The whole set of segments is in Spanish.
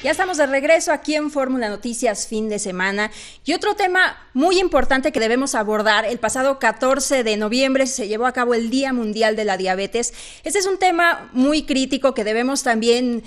Ya estamos de regreso aquí en Fórmula Noticias fin de semana y otro tema muy importante que debemos abordar. El pasado 14 de noviembre se llevó a cabo el Día Mundial de la Diabetes. Este es un tema muy crítico que debemos también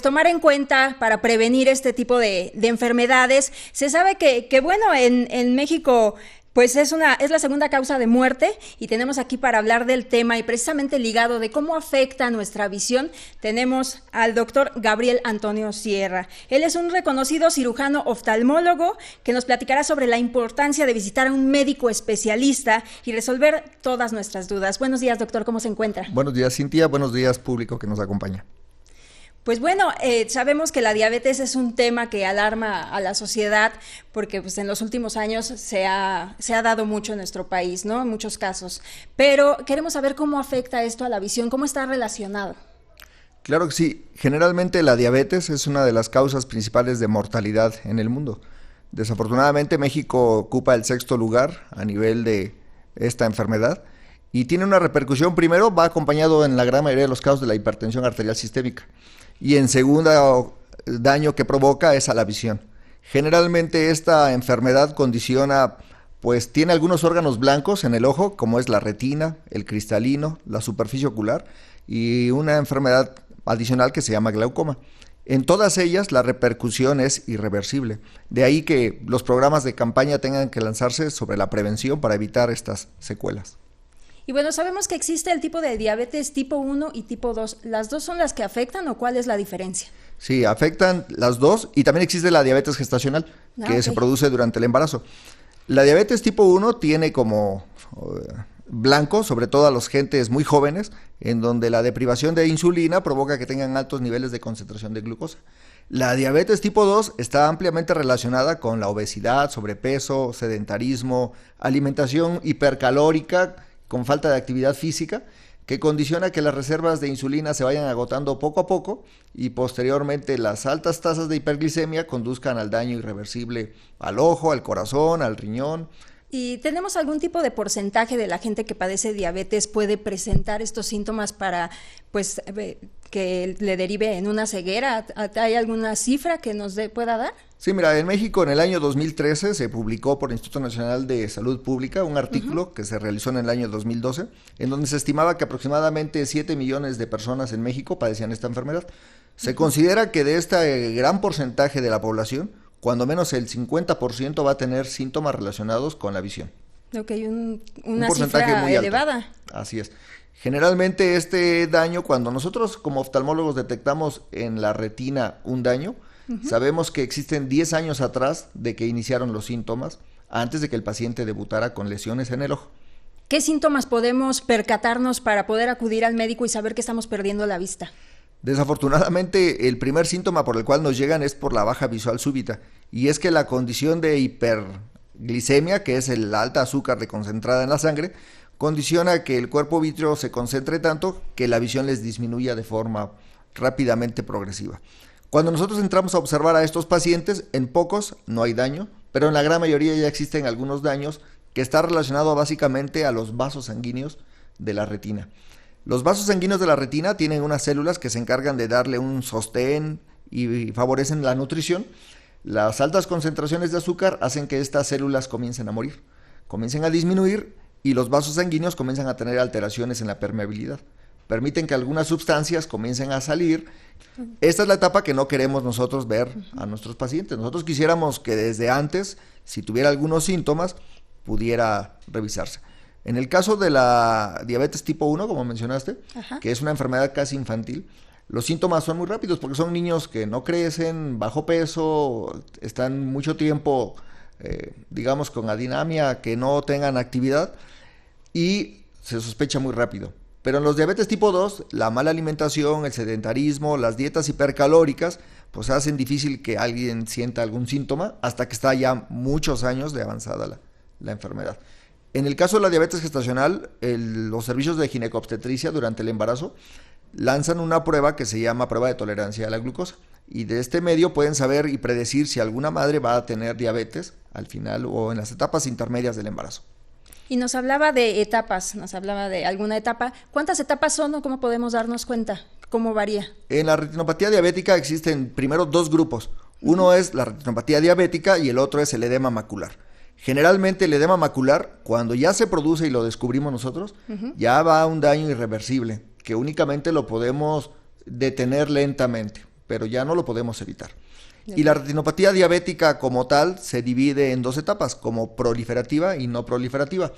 tomar en cuenta para prevenir este tipo de enfermedades. Se sabe que bueno, en México pues es la segunda causa de muerte y tenemos aquí para hablar del tema y precisamente ligado de cómo afecta nuestra visión, tenemos al doctor Gabriel Antonio Sierra. Él es un reconocido cirujano oftalmólogo que nos platicará sobre la importancia de visitar a un médico especialista y resolver todas nuestras dudas. Buenos días, doctor, ¿cómo se encuentra? Buenos días, Cintia. Buenos días, público que nos acompaña. Pues bueno, sabemos que la diabetes es un tema que alarma a la sociedad porque pues, en los últimos años se ha dado mucho en nuestro país, ¿no? En muchos casos. Pero queremos saber cómo afecta esto a la visión, cómo está relacionado. Claro que sí. Generalmente la diabetes es una de las causas principales de mortalidad en el mundo. Desafortunadamente México ocupa el 6º lugar a nivel de esta enfermedad y tiene una repercusión. Primero, va acompañado en la gran mayoría de los casos de la hipertensión arterial sistémica. Y en segundo daño que provoca es a la visión. Generalmente esta enfermedad condiciona, pues tiene algunos órganos blancos en el ojo, como es la retina, el cristalino, la superficie ocular y una enfermedad adicional que se llama glaucoma. En todas ellas la repercusión es irreversible. De ahí que los programas de campaña tengan que lanzarse sobre la prevención para evitar estas secuelas. Y bueno, sabemos que existe el tipo de diabetes tipo 1 y tipo 2. ¿Las dos son las que afectan o cuál es la diferencia? Sí, afectan las dos y también existe la diabetes gestacional que se produce durante el embarazo. La diabetes tipo 1 tiene como blanco, sobre todo a los gentes muy jóvenes, en donde la deprivación de insulina provoca que tengan altos niveles de concentración de glucosa. La diabetes tipo 2 está ampliamente relacionada con la obesidad, sobrepeso, sedentarismo, alimentación hipercalórica, con falta de actividad física, que condiciona que las reservas de insulina se vayan agotando poco a poco y posteriormente las altas tasas de hiperglicemia conduzcan al daño irreversible al ojo, al corazón, al riñón. ¿Y tenemos algún tipo de porcentaje de la gente que padece diabetes puede presentar estos síntomas para que le derive en una ceguera? ¿Hay alguna cifra que nos pueda dar? Sí, mira, en México en el año 2013 se publicó por el Instituto Nacional de Salud Pública un artículo que se realizó en el año 2012, en donde se estimaba que aproximadamente 7 millones de personas en México padecían esta enfermedad. Se considera que de este gran porcentaje de la población, cuando menos el 50% va a tener síntomas relacionados con la visión. Ok, una cifra muy elevada. Así es. Generalmente este daño, cuando nosotros como oftalmólogos detectamos en la retina un daño, sabemos que existen 10 años atrás de que iniciaron los síntomas, antes de que el paciente debutara con lesiones en el ojo. ¿Qué síntomas podemos percatarnos para poder acudir al médico y saber que estamos perdiendo la vista? Desafortunadamente, el primer síntoma por el cual nos llegan es por la baja visual súbita, y es que la condición de hiperglicemia, que es el alta azúcar concentrada en la sangre, condiciona que el cuerpo vítreo se concentre tanto que la visión les disminuya de forma rápidamente progresiva. Cuando nosotros entramos a observar a estos pacientes, en pocos no hay daño, pero en la gran mayoría ya existen algunos daños que están relacionados básicamente a los vasos sanguíneos de la retina. Los vasos sanguíneos de la retina tienen unas células que se encargan de darle un sostén y favorecen la nutrición. Las altas concentraciones de azúcar hacen que estas células comiencen a morir, comiencen a disminuir y los vasos sanguíneos comienzan a tener alteraciones en la permeabilidad. Permiten que algunas sustancias comiencen a salir. Esta es la etapa que no queremos nosotros ver a nuestros pacientes. Nosotros quisiéramos que desde antes, si tuviera algunos síntomas, pudiera revisarse. En el caso de la diabetes tipo 1, como mencionaste, que es una enfermedad casi infantil, los síntomas son muy rápidos porque son niños que no crecen, bajo peso, están mucho tiempo, digamos, con adinamia, que no tengan actividad y se sospecha muy rápido. Pero en los diabetes tipo 2, la mala alimentación, el sedentarismo, las dietas hipercalóricas, pues hacen difícil que alguien sienta algún síntoma hasta que está ya muchos años de avanzada la enfermedad. En el caso de la diabetes gestacional, los servicios de ginecobstetricia durante el embarazo lanzan una prueba que se llama prueba de tolerancia a la glucosa. Y de este medio pueden saber y predecir si alguna madre va a tener diabetes al final o en las etapas intermedias del embarazo. Y nos hablaba de etapas, nos hablaba de alguna etapa. ¿Cuántas etapas son o cómo podemos darnos cuenta? ¿Cómo varía? En la retinopatía diabética existen primero dos grupos. Uno es la retinopatía diabética y el otro es el edema macular. Generalmente el edema macular, cuando ya se produce y lo descubrimos nosotros, ya va a un daño irreversible, que únicamente lo podemos detener lentamente, pero ya no lo podemos evitar. Y la retinopatía diabética como tal se divide en dos etapas, como proliferativa y no proliferativa.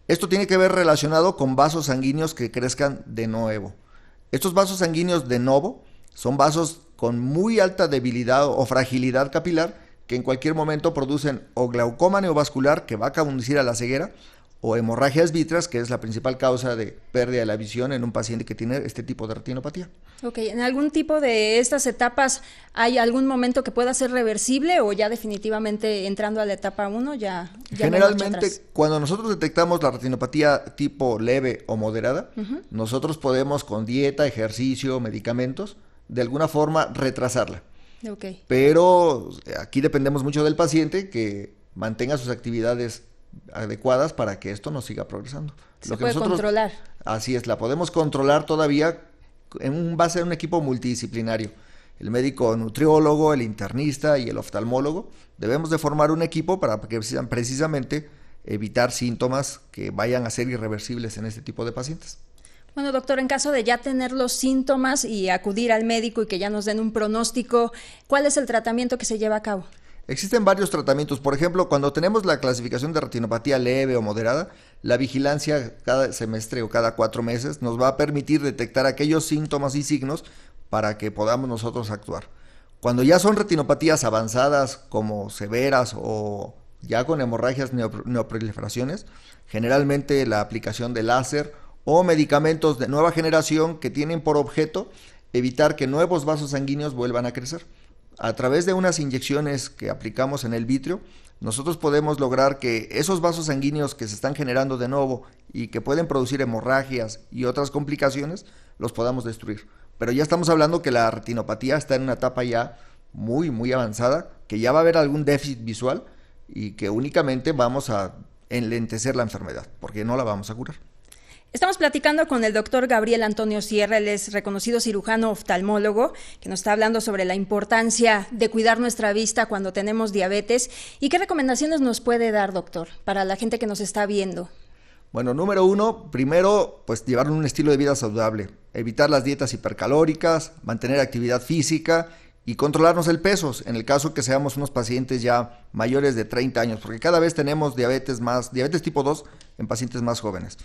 Esto tiene que ver relacionado con vasos sanguíneos que crezcan de nuevo. Estos vasos sanguíneos de novo son vasos con muy alta debilidad o fragilidad capilar que en cualquier momento producen o glaucoma neovascular que va a conducir a la ceguera o hemorragias vítreas, que es la principal causa de pérdida de la visión en un paciente que tiene este tipo de retinopatía. Ok, ¿en algún tipo de estas etapas hay algún momento que pueda ser reversible o ya definitivamente entrando a la etapa 1 ya Generalmente, cuando nosotros detectamos la retinopatía tipo leve o moderada, nosotros podemos con dieta, ejercicio, medicamentos, de alguna forma retrasarla. Okay. Pero aquí dependemos mucho del paciente que mantenga sus actividades adecuadas para que esto no siga progresando. Se puede controlar. Así es, la podemos controlar todavía en base a un equipo multidisciplinario. El médico nutriólogo, el internista y el oftalmólogo. Debemos de formar un equipo para que precisamente evitar síntomas que vayan a ser irreversibles en este tipo de pacientes. Bueno, doctor, en caso de ya tener los síntomas y acudir al médico y que ya nos den un pronóstico, ¿cuál es el tratamiento que se lleva a cabo? Existen varios tratamientos. Por ejemplo, cuando tenemos la clasificación de retinopatía leve o moderada, la vigilancia cada semestre o cada 4 meses nos va a permitir detectar aquellos síntomas y signos para que podamos nosotros actuar. Cuando ya son retinopatías avanzadas como severas o ya con hemorragias neoproliferaciones, generalmente la aplicación de láser o medicamentos de nueva generación que tienen por objeto evitar que nuevos vasos sanguíneos vuelvan a crecer. A través de unas inyecciones que aplicamos en el vítreo, nosotros podemos lograr que esos vasos sanguíneos que se están generando de nuevo y que pueden producir hemorragias y otras complicaciones, los podamos destruir. Pero ya estamos hablando que la retinopatía está en una etapa ya muy avanzada, que ya va a haber algún déficit visual y que únicamente vamos a enlentecer la enfermedad, porque no la vamos a curar. Estamos platicando con el doctor Gabriel Antonio Sierra, él es reconocido cirujano oftalmólogo, que nos está hablando sobre la importancia de cuidar nuestra vista cuando tenemos diabetes. ¿Y qué recomendaciones nos puede dar, doctor, para la gente que nos está viendo? Bueno, número 1, primero, pues llevar un estilo de vida saludable, evitar las dietas hipercalóricas, mantener actividad física y controlarnos el peso, en el caso que seamos unos pacientes ya mayores de 30 años, porque cada vez tenemos diabetes tipo 2 en pacientes más jóvenes.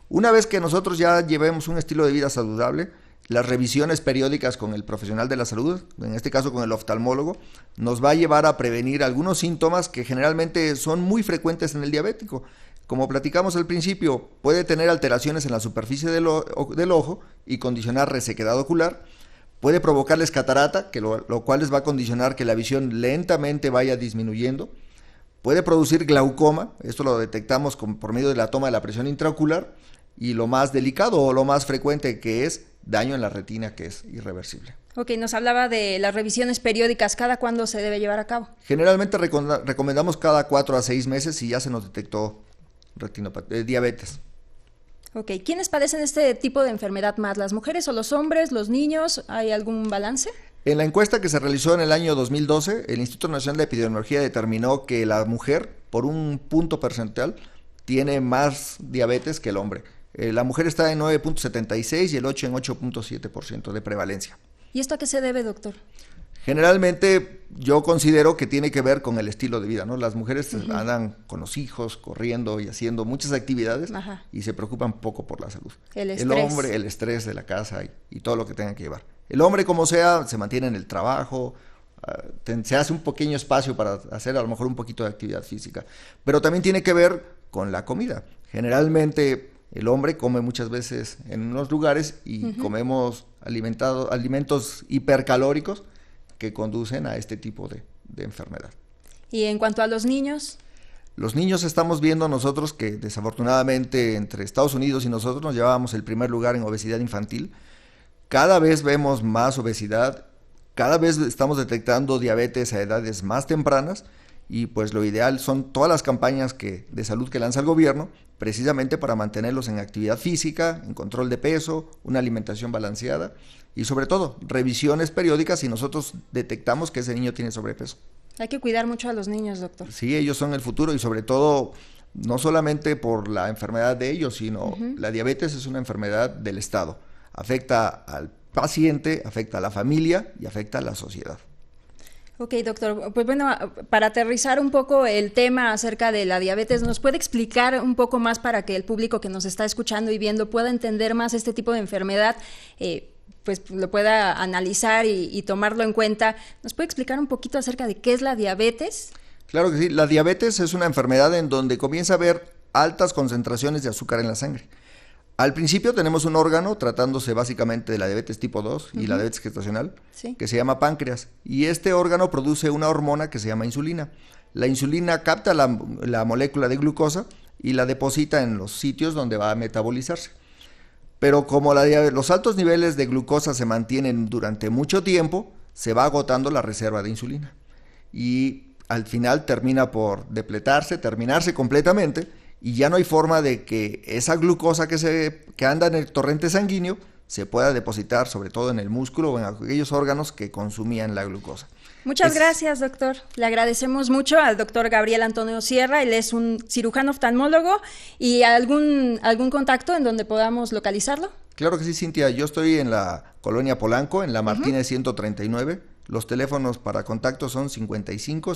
Una vez que nosotros ya llevemos un estilo de vida saludable, las revisiones periódicas con el profesional de la salud, en este caso con el oftalmólogo, nos va a llevar a prevenir algunos síntomas que generalmente son muy frecuentes en el diabético. Como platicamos al principio, puede tener alteraciones en la superficie del ojo y condicionar resequedad ocular. Puede provocarles catarata, lo cual les va a condicionar que la visión lentamente vaya disminuyendo. Puede producir glaucoma, esto lo detectamos por medio de la toma de la presión intraocular. Y lo más delicado o lo más frecuente que es daño en la retina, que es irreversible. Ok, nos hablaba de las revisiones periódicas. ¿Cada cuándo se debe llevar a cabo? Generalmente recomendamos cada 4 a 6 meses si ya se nos detectó diabetes. Ok, ¿quiénes padecen este tipo de enfermedad más? ¿Las mujeres o los hombres, los niños? ¿Hay algún balance? En la encuesta que se realizó en el año 2012, el Instituto Nacional de Epidemiología determinó que la mujer, por un punto porcentual, tiene más diabetes que el hombre. La mujer está en 9.76 y el 8 en 8.7% de prevalencia. ¿Y esto a qué se debe, doctor? Generalmente yo considero que tiene que ver con el estilo de vida, ¿no? Las mujeres andan con los hijos, corriendo y haciendo muchas actividades y se preocupan poco por la salud. El hombre, el estrés de la casa y todo lo que tengan que llevar. El hombre, como sea, se mantiene en el trabajo, se hace un pequeño espacio para hacer a lo mejor un poquito de actividad física. Pero también tiene que ver con la comida. Generalmente el hombre come muchas veces en unos lugares y comemos alimentos hipercalóricos que conducen a este tipo de enfermedad. ¿Y en cuanto a los niños? Los niños estamos viendo nosotros que desafortunadamente entre Estados Unidos y nosotros nos llevábamos el primer lugar en obesidad infantil. Cada vez vemos más obesidad, cada vez estamos detectando diabetes a edades más tempranas y pues lo ideal son todas las campañas de salud que lanza el gobierno precisamente para mantenerlos en actividad física, en control de peso, una alimentación balanceada y sobre todo revisiones periódicas si nosotros detectamos que ese niño tiene sobrepeso. Hay que cuidar mucho a los niños, doctor. Sí, ellos son el futuro y sobre todo no solamente por la enfermedad de ellos, sino la diabetes es una enfermedad del Estado. Afecta al paciente, afecta a la familia y afecta a la sociedad. Ok, doctor. Pues bueno, para aterrizar un poco el tema acerca de la diabetes, ¿nos puede explicar un poco más para que el público que nos está escuchando y viendo pueda entender más este tipo de enfermedad, pues lo pueda analizar y tomarlo en cuenta? ¿Nos puede explicar un poquito acerca de qué es la diabetes? Claro que sí. La diabetes es una enfermedad en donde comienza a haber altas concentraciones de azúcar en la sangre. Al principio tenemos un órgano, tratándose básicamente de la diabetes tipo 2 y la diabetes gestacional, que se llama páncreas. Y este órgano produce una hormona que se llama insulina. La insulina capta la molécula de glucosa y la deposita en los sitios donde va a metabolizarse. Pero como los altos niveles de glucosa se mantienen durante mucho tiempo, se va agotando la reserva de insulina. Y al final termina por depletarse, terminarse completamente, y ya no hay forma de que esa glucosa que anda en el torrente sanguíneo se pueda depositar, sobre todo en el músculo o en aquellos órganos que consumían la glucosa. Muchas gracias, doctor. Le agradecemos mucho al doctor Gabriel Antonio Sierra. Él es un cirujano oftalmólogo. ¿Y algún contacto en donde podamos localizarlo? Claro que sí, Cintia. Yo estoy en la colonia Polanco, en la Martínez 139. Los teléfonos para contacto son 55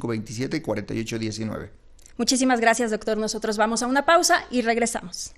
27 y 48 19. Muchísimas gracias, doctor. Nosotros vamos a una pausa y regresamos.